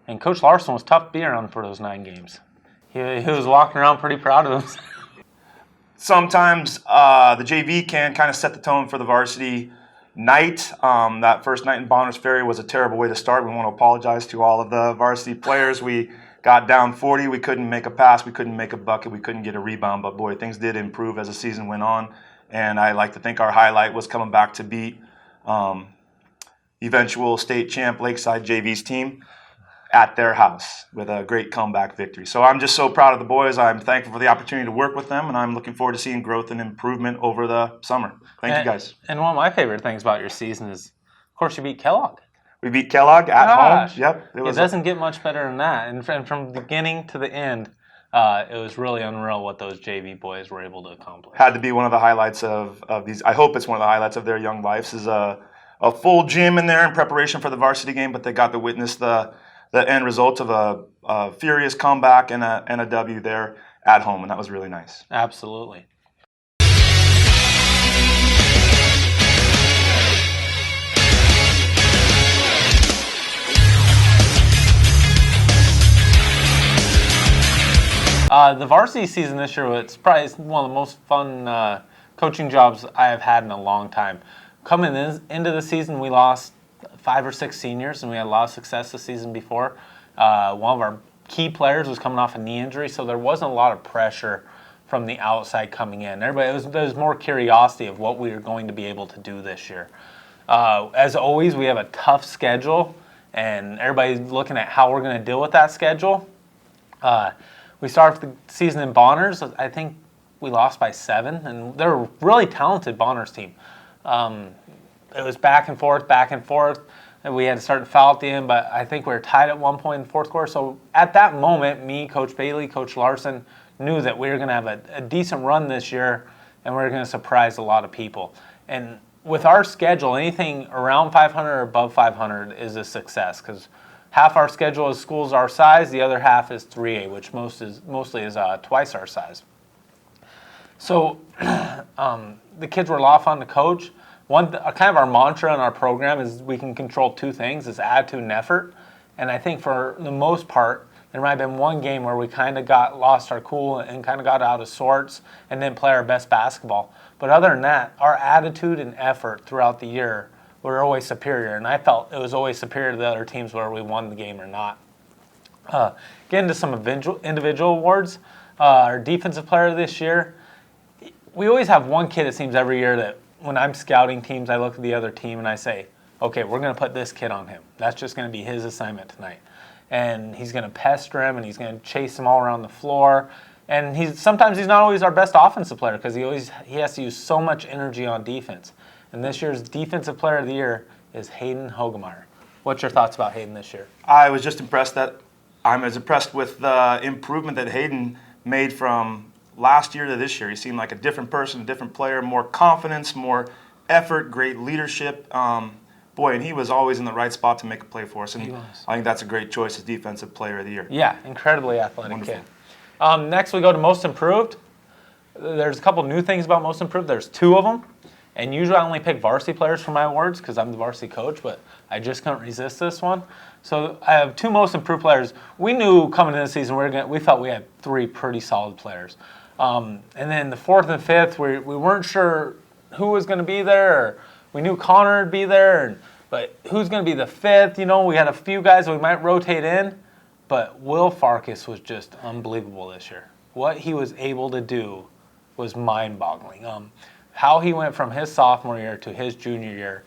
and Coach Larson was tough to be around for those 9 games. He was walking around pretty proud of himself. Sometimes the JV can kind of set the tone for the varsity night. That first night in Bonners Ferry was a terrible way to start. We want to apologize to all of the varsity players. We got down 40. We couldn't make a pass. We couldn't make a bucket. We couldn't get a rebound. But, boy, things did improve as the season went on. And I like to think our highlight was coming back to beat eventual state champ Lakeside JV's team at their house with a great comeback victory. So I'm just so proud of the boys. I'm thankful for the opportunity to work with them, and I'm looking forward to seeing growth and improvement over the summer. Thank you, guys. And one of my favorite things about your season is, of course, you beat Kellogg. We beat Kellogg at home. Yep. It doesn't get much better than that. And from the beginning to the end, it was really unreal what those JV boys were able to accomplish. Had to be one of the highlights of these. I hope it's one of the highlights of their young lives is a full gym in there in preparation for the varsity game, but they got to witness the end result of a furious comeback and a W there at home, and that was really nice. Absolutely. The varsity season this year, it's probably one of the most fun coaching jobs I have had in a long time. Coming into the season, we lost 5 or 6 seniors, and we had a lot of success the season before. One of our key players was coming off a knee injury, so there wasn't a lot of pressure from the outside coming in. There was more curiosity of what we were going to be able to do this year. As always, we have a tough schedule, and everybody's looking at how we're going to deal with that schedule. We started the season in Bonners. I think we lost by 7, and they're a really talented Bonners team. It was back and forth, and we had to start to foul at the end, but I think we were tied at one point in the fourth quarter. So at that moment, me, Coach Bailey, Coach Larson knew that we were going to have a decent run this year, and we were going to surprise a lot of people. And with our schedule, anything around 500 or above 500 is a success, because half our schedule is schools our size, the other half is 3A, which mostly is twice our size. So the kids were a lot of fun to coach. Kind of our mantra in our program is we can control 2 things, is attitude and effort. And I think for the most part, there might have been one game where we kind of lost our cool and kind of got out of sorts and didn't play our best basketball. But other than that, our attitude and effort throughout the year were always superior. And I felt it was always superior to the other teams whether we won the game or not. Getting to some individual awards, our defensive player this year, we always have one kid, it seems, every year that when I'm scouting teams, I look at the other team and I say, okay, we're going to put this kid on him. That's just going to be his assignment tonight. And he's going to pester him, and he's going to chase him all around the floor. And sometimes he's not always our best offensive player because he has to use so much energy on defense. And this year's defensive player of the year is Hayden Hogemeyer. What's your thoughts about Hayden this year? I was just impressed with the improvement that Hayden made from last year to this year. He seemed like a different person, a different player, more confidence, more effort, great leadership. And he was always in the right spot to make a play for us. And I think that's a great choice as Defensive Player of the Year. Yeah, incredibly athletic Wonderful. kid. Next, we go to Most Improved. There's a couple new things about Most Improved. There's 2 of them. And usually I only pick varsity players for my awards because I'm the varsity coach, but I just couldn't resist this one. So I have 2 Most Improved players. We knew coming into the season we felt we had 3 pretty solid players. And then the 4th and 5th, we weren't sure who was going to be there. We knew Connor would be there, but who's going to be the 5th? We had a few guys that we might rotate in, but Will Farkas was just unbelievable this year. What he was able to do was mind-boggling. How he went from his sophomore year to his junior year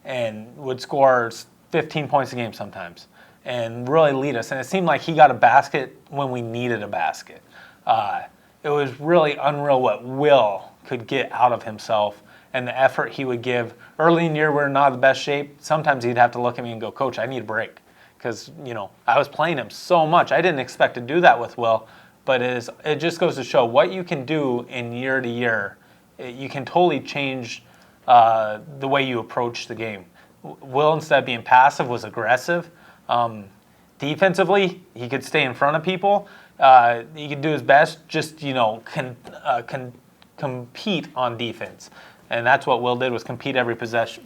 and would score 15 points a game sometimes and really lead us. And it seemed like he got a basket when we needed a basket. It was really unreal what Will could get out of himself and the effort he would give. Early in the year, we were not in the best shape. Sometimes he'd have to look at me and go, Coach, I need a break. Because, I was playing him so much. I didn't expect to do that with Will. But it just goes to show what you can do in year to year. You can totally change the way you approach the game. Will, instead of being passive, was aggressive. Defensively, he could stay in front of people. He could do his best, just compete on defense, and that's what Will did, was compete every possession.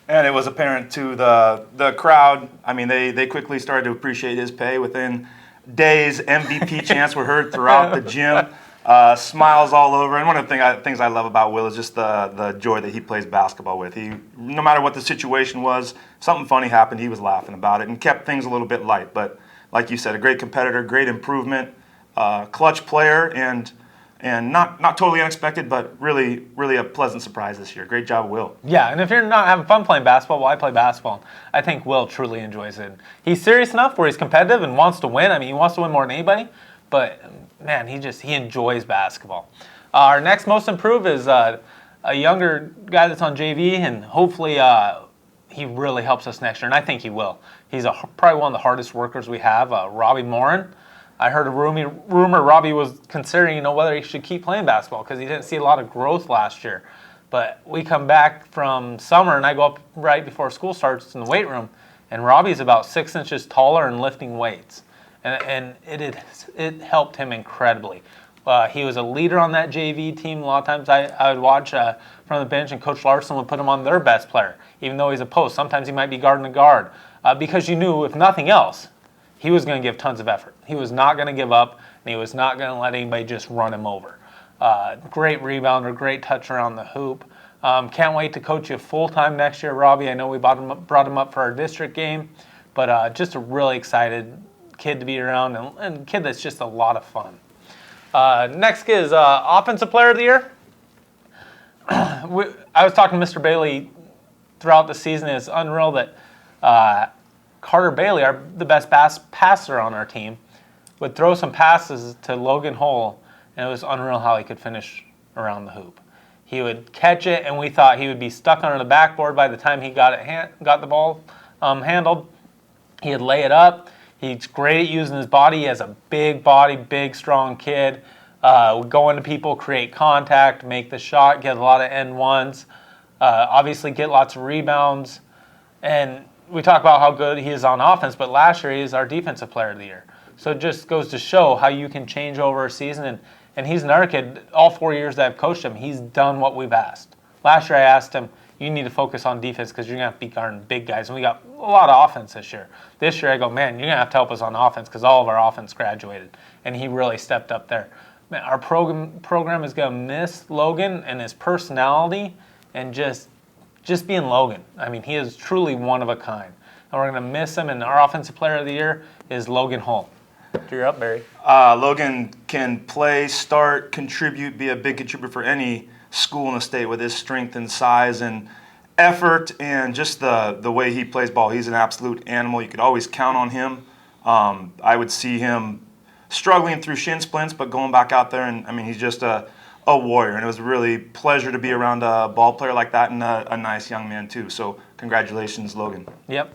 And it was apparent to the crowd. I mean, they quickly started to appreciate his pay. Within days, MVP chants were heard throughout the gym. Smiles all over. And one of the things I love about Will is just the joy that he plays basketball with. No matter what the situation was, something funny happened, he was laughing about it and kept things a little bit light. But like you said, a great competitor, great improvement, clutch player, and not totally unexpected, but really a pleasant surprise this year. Great job, Will. Yeah, and if you're not having fun playing basketball, well, I play basketball. I think Will truly enjoys it. He's serious enough where he's competitive and wants to win. I mean, he wants to win more than anybody, but man, he enjoys basketball. Our next most improved is a younger guy that's on JV, and hopefully he really helps us next year, and I think he will. He's probably one of the hardest workers we have, Robbie Morin. I heard a rumor Robbie was considering, whether he should keep playing basketball because he didn't see a lot of growth last year. But we come back from summer, and I go up right before school starts in the weight room, and Robbie's about 6 inches taller and lifting weights. And it helped him incredibly. He was a leader on that JV team. A lot of times I would watch from the bench, and Coach Larson would put him on their best player, even though he's a post. Sometimes he might be guarding a guard because you knew, if nothing else, he was going to give tons of effort. He was not going to give up, and he was not going to let anybody just run him over. Great rebounder, great touch around the hoop. Can't wait to coach you full-time next year, Robbie. I know we brought him up for our district game, but just a really excited kid to be around, and a kid that's just a lot of fun. Next kid is Offensive Player of the Year. I was talking to Mr. Bailey throughout the season. It's unreal that Carter Bailey, the best passer on our team, would throw some passes to Logan Hull, and it was unreal how he could finish around the hoop. He would catch it, and we thought he would be stuck under the backboard by the time he got the ball handled. He'd lay it up. He's great at using his body. He has a big body, big, strong kid. Would go into people, create contact, make the shot, get a lot of N1s, obviously get lots of rebounds. And we talk about how good he is on offense, but last year he was our Defensive Player of the Year. So it just goes to show how you can change over a season. And he's another kid, all 4 years that I've coached him, he's done what we've asked. Last year I asked him, you need to focus on defense because you're going to have to be guarding big guys. And we got a lot of offense this year. This year I go, man, you're going to have to help us on offense because all of our offense graduated. And he really stepped up there. Man, our program is going to miss Logan and his personality and just being Logan. I mean, he is truly one of a kind. And we're going to miss him. And our Offensive Player of the Year is Logan Hull. You're up, Barry. Logan can play, start, contribute, be a big contributor for any school in the state with his strength and size and effort and just the way he plays ball. He's an absolute animal. You could always count on him. I would see him struggling through shin splints, but going back out there, and I mean, he's just a warrior. And it was really a pleasure to be around a ball player like that and a nice young man too. So congratulations, Logan. Yep.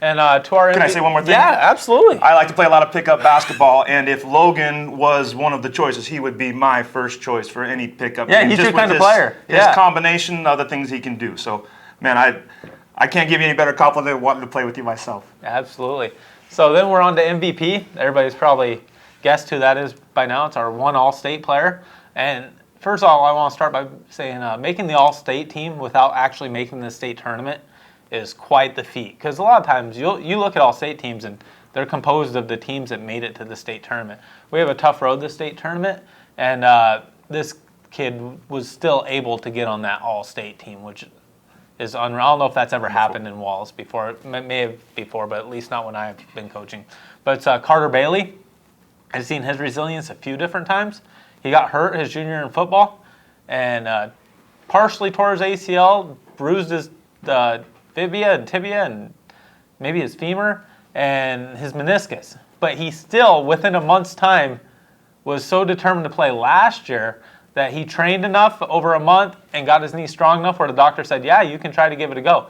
And to our Can I say one more thing? Yeah, absolutely. I like to play a lot of pickup basketball, and if Logan was one of the choices, he would be my first choice for any pickup. Yeah, he's your kind of player. His combination of the things he can do. So, man, I can't give you any better compliment than wanting to play with you myself. Absolutely. So then we're on to MVP. Everybody's probably guessed who that is by now. It's our one All-State player. And first of all, I want to start by saying making the All-State team without actually making the state tournament is quite the feat. Because a lot of times you look at All-State teams and they're composed of the teams that made it to the state tournament. We have a tough road to the state tournament, and this kid was still able to get on that All-State team, which is unreal. I don't know if that's ever happened in Wallace before. It may have before, but at least not when I've been coaching. But it's Carter Bailey. I've seen his resilience a few different times. He got hurt his junior year in football and partially tore his ACL, bruised his fibia and tibia and maybe his femur and his meniscus. But he still, within a month's time, was so determined to play last year that he trained enough over a month and got his knee strong enough where the doctor said, yeah, you can try to give it a go.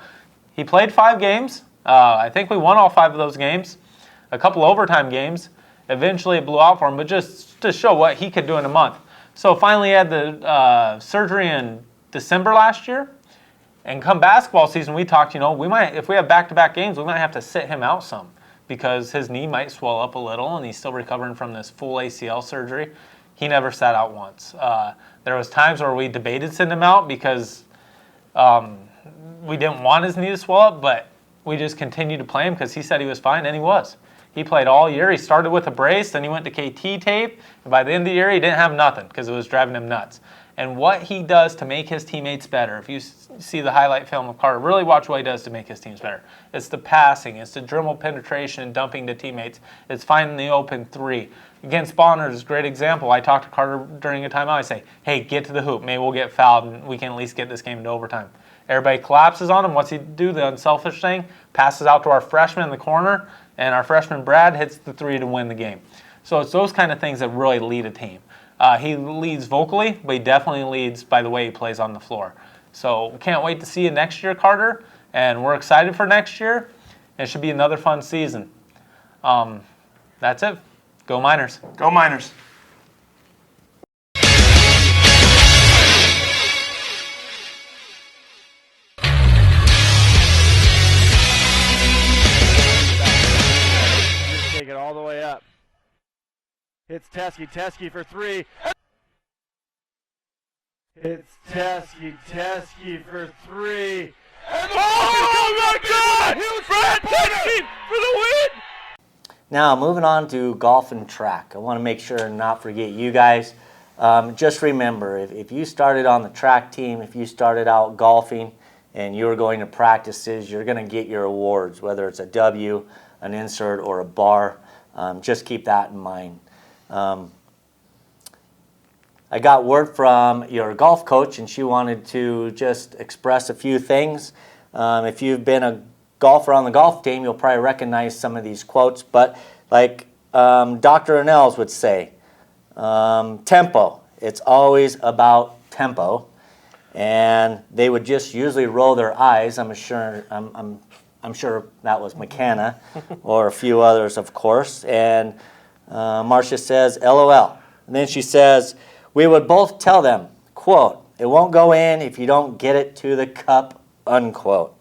He played 5 games. I think we won all 5 of those games. A couple overtime games. Eventually it blew out for him, but just to show what he could do in a month. So finally he had the surgery in December last year. And come basketball season, we talked, we might, if we have back-to-back games, we might have to sit him out some because his knee might swell up a little and he's still recovering from this full ACL surgery. He never sat out once. There was times where we debated sending him out because we didn't want his knee to swell up, but we just continued to play him because he said he was fine, and he was. He played all year. He started with a brace, then he went to KT tape, and by the end of the year, he didn't have nothing because it was driving him nuts. And what he does to make his teammates better, if you see the highlight film of Carter, really watch what he does to make his teams better. It's the passing, it's the dribble penetration and dumping to teammates, it's finding the open 3. Against Bonner is a great example. I talked to Carter during a timeout. I say, hey, get to the hoop. Maybe we'll get fouled and we can at least get this game into overtime. Everybody collapses on him. What's he do? The unselfish thing, passes out to our freshman in the corner, and our freshman Brad hits the 3 to win the game. So it's those kind of things that really lead a team. He leads vocally, but he definitely leads by the way he plays on the floor. So we can't wait to see you next year, Carter, and we're excited for next year. It should be another fun season. That's it. Go Miners. Go Miners. Take it all the way up. It's Teskey for 3. It's Teskey for 3. Oh my God! Brad Teskey for the win! Now, moving on to golf and track. I want to make sure and not forget you guys. Just remember, if you started on the track team, if you started out golfing and you were going to practices, you're going to get your awards, whether it's a W, an insert, or a bar. Just keep that in mind. I got word from your golf coach, and she wanted to just express a few things. If you've been a golfer on the golf team, you'll probably recognize some of these quotes, but like Dr. Annels would say, tempo. It's always about tempo, and they would just usually roll their eyes. I'm sure that was McKenna or a few others, of course. And Marcia says, LOL. And then she says, we would both tell them, quote, it won't go in if you don't get it to the cup, unquote.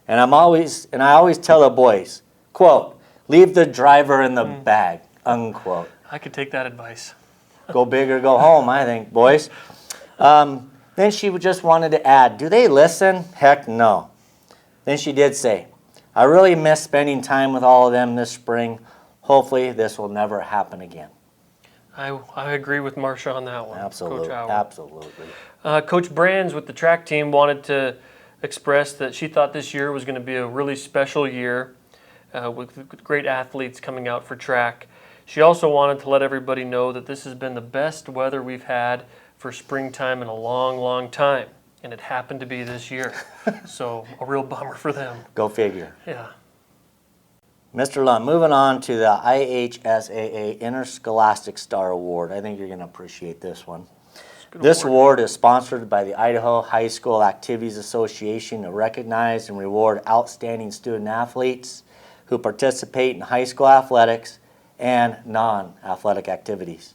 And I always tell the boys, quote, leave the driver in the bag, unquote. I could take that advice. Go big or go home, I think, boys. Then she just wanted to add, do they listen? Heck no. Then she did say, I really miss spending time with all of them this spring. Hopefully this will never happen again. I agree with Marcia on that one. Absolutely, Coach absolutely. Coach Brands with the track team wanted to express that she thought this year was going to be a really special year with great athletes coming out for track. She also wanted to let everybody know that this has been the best weather we've had for springtime in a long, long time. And it happened to be this year. So a real bummer for them. Go figure. Yeah. Mr. Lund, moving on to the IHSAA Interscholastic Star Award. I think you're going to appreciate this one. This award is sponsored by the Idaho High School Activities Association to recognize and reward outstanding student athletes who participate in high school athletics and non-athletic activities.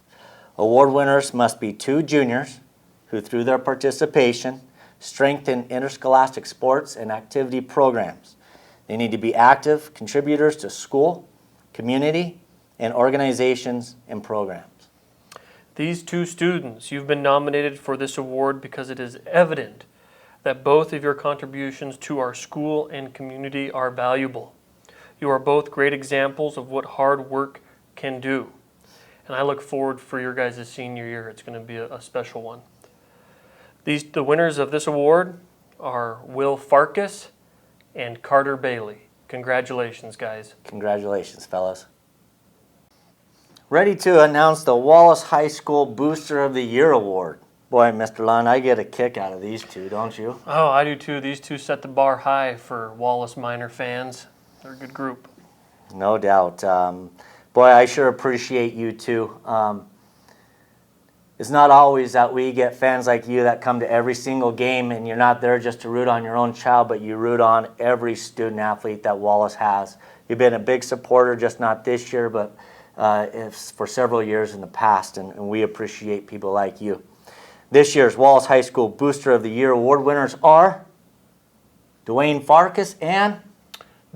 Award winners must be 2 juniors who, through their participation, strengthen interscholastic sports and activity programs. They need to be active contributors to school, community, and organizations and programs. These 2 students, you've been nominated for this award because it is evident that both of your contributions to our school and community are valuable. You are both great examples of what hard work can do. And I look forward for your guys' senior year. It's going to be a special one. The winners of this award are Will Farkas and Carter Bailey. Congratulations, guys. Congratulations, fellas. Ready to announce the Wallace High School Booster of the Year Award. Boy, Mr. Lund, I get a kick out of these two, don't you? Oh, I do too. These two set the bar high for Wallace Minor fans. They're a good group. No doubt. Boy, I sure appreciate you two. It's not always that we get fans like you that come to every single game and you're not there just to root on your own child, but you root on every student athlete that Wallace has. You've been a big supporter, just not this year, but for several years in the past, and we appreciate people like you. This year's Wallace High School Booster of the Year award winners are Dwayne Farkas and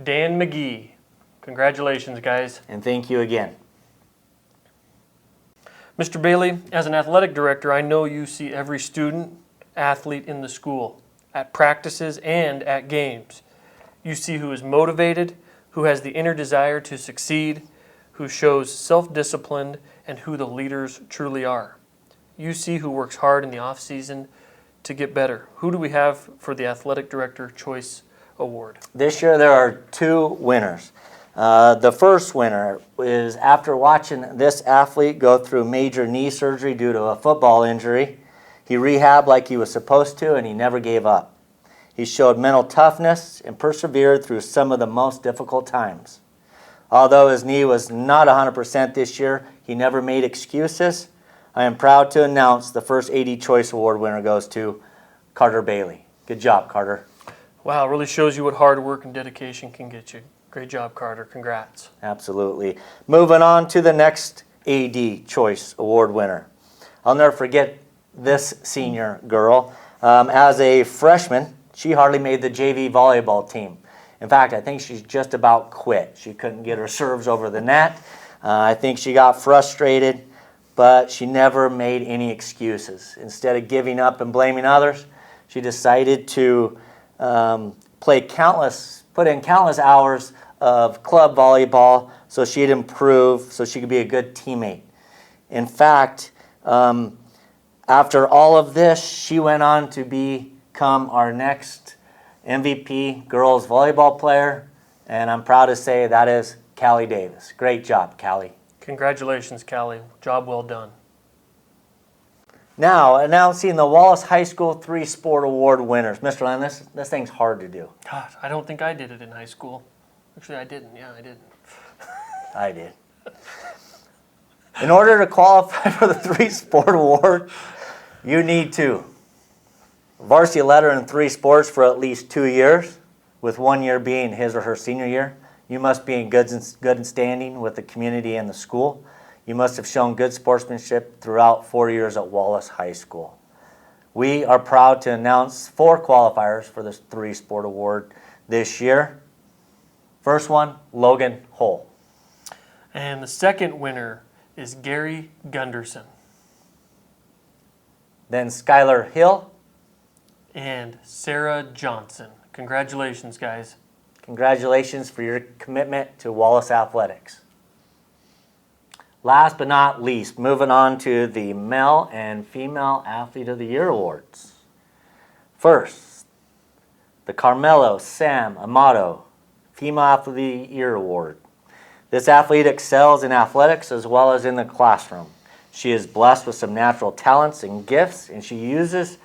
Dan McGee. Congratulations, guys. And thank you again. Mr. Bailey, as an athletic director, I know you see every student, athlete in the school, at practices and at games. You see who is motivated, who has the inner desire to succeed, who shows self-discipline, and who the leaders truly are. You see who works hard in the off-season to get better. Who do we have for the Athletic Director Choice Award? This year there are two winners. The first winner is after watching this athlete go through major knee surgery due to a football injury. He rehabbed like he was supposed to, and he never gave up. He showed mental toughness and persevered through some of the most difficult times. Although his knee was not 100% this year, he never made excuses. I am proud to announce the first AD Choice Award winner goes to Carter Bailey. Good job, Carter. Wow, it really shows you what hard work and dedication can get you. Great job, Carter. Congrats. Absolutely. Moving on to the next AD Choice Award winner. I'll never forget this senior girl. As a freshman, she hardly made the JV volleyball team. In fact, I think she's just about quit. She couldn't get her serves over the net. I think she got frustrated, but she never made any excuses. Instead of giving up and blaming others, she decided to put in countless hours of club volleyball so she'd improve, so she could be a good teammate. In fact, after all of this, she went on to become our next MVP girls volleyball player, and I'm proud to say that is Callie Davis. Great job, Callie. Congratulations, Callie. Job well done. Now, announcing the Wallace High School 3-Sport Award winners. Mr. Len, this thing's hard to do. God, I don't think I did it in high school. Actually, I didn't. Yeah, I didn't. I did. In order to qualify for the 3-Sport Award, you need to varsity letter in 3 sports for at least 2 years, with 1 year being his or her senior year. You must be in good standing with the community and the school. You must have shown good sportsmanship throughout 4 years at Wallace High School. We are proud to announce 4 qualifiers for this 3-Sport Award this year. First one, Logan Hull. And the second winner is Gary Gunderson. Then Skylar Hill. And Sarah Johnson. Congratulations, guys. Congratulations for your commitment to Wallace Athletics. Last but not least, moving on to the Male and Female Athlete of the Year Awards. First, the Carmelo Sam Amato Female Athlete of the Year Award. This athlete excels in athletics as well as in the classroom. She is blessed with some natural talents and gifts, and she uses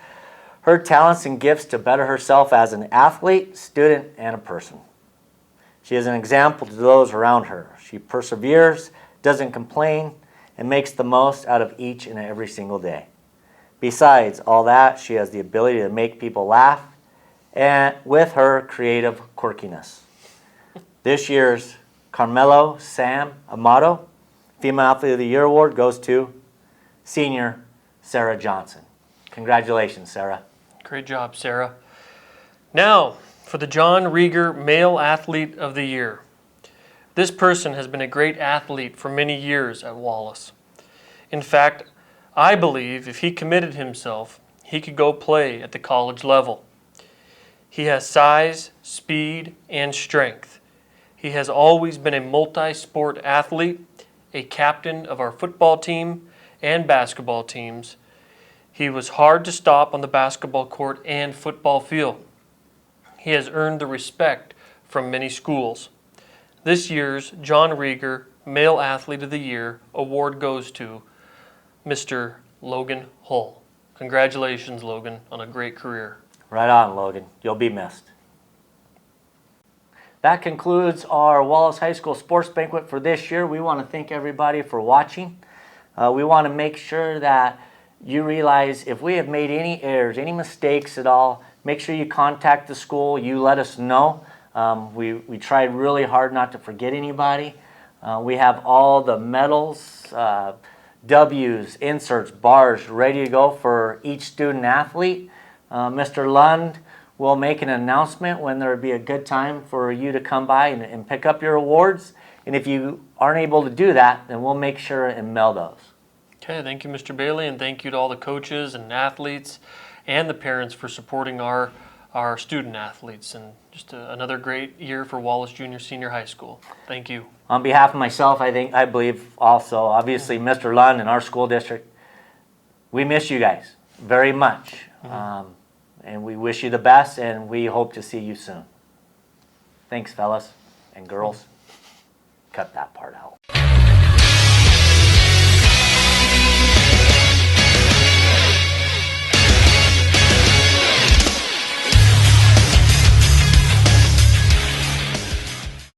her talents and gifts to better herself as an athlete, student, and a person. She is an example to those around her. She perseveres, doesn't complain, and makes the most out of each and every single day. Besides all that, she has the ability to make people laugh and with her creative quirkiness. This year's Carmelo Sam Amato Female Athlete of the Year Award goes to senior Sarah Johnson. Congratulations, Sarah. Great job, Sarah. Now, for the John Rieger Male Athlete of the Year. This person has been a great athlete for many years at Wallace. In fact, I believe if he committed himself, he could go play at the college level. He has size, speed, and strength. He has always been a multi-sport athlete, a captain of our football team and basketball teams. He was hard to stop on the basketball court and football field. He has earned the respect from many schools. This year's John Rieger Male Athlete of the Year award goes to Mr. Logan Hull. Congratulations, Logan, on a great career. Right on, Logan. You'll be missed. That concludes our Wallace High School Sports Banquet for this year. We want to thank everybody for watching. We want to make sure that you realize if we have made any errors, any mistakes at all, make sure you contact the school. You let us know. We tried really hard not to forget anybody. We have all the medals, W's, inserts, bars ready to go for each student athlete. Mr. Lund will make an announcement when there would be a good time for you to come by and pick up your awards. And if you aren't able to do that, then we'll make sure and mail those. Okay, thank you, Mr. Bailey, and thank you to all the coaches and athletes and the parents for supporting our student athletes. And just another great year for Wallace Junior Senior High School. Thank you. On behalf of myself, I believe also, obviously, Mr. Lund and our school district, we miss you guys very much. And we wish you the best, and we hope to see you soon. Thanks, fellas and girls. Cut that part out.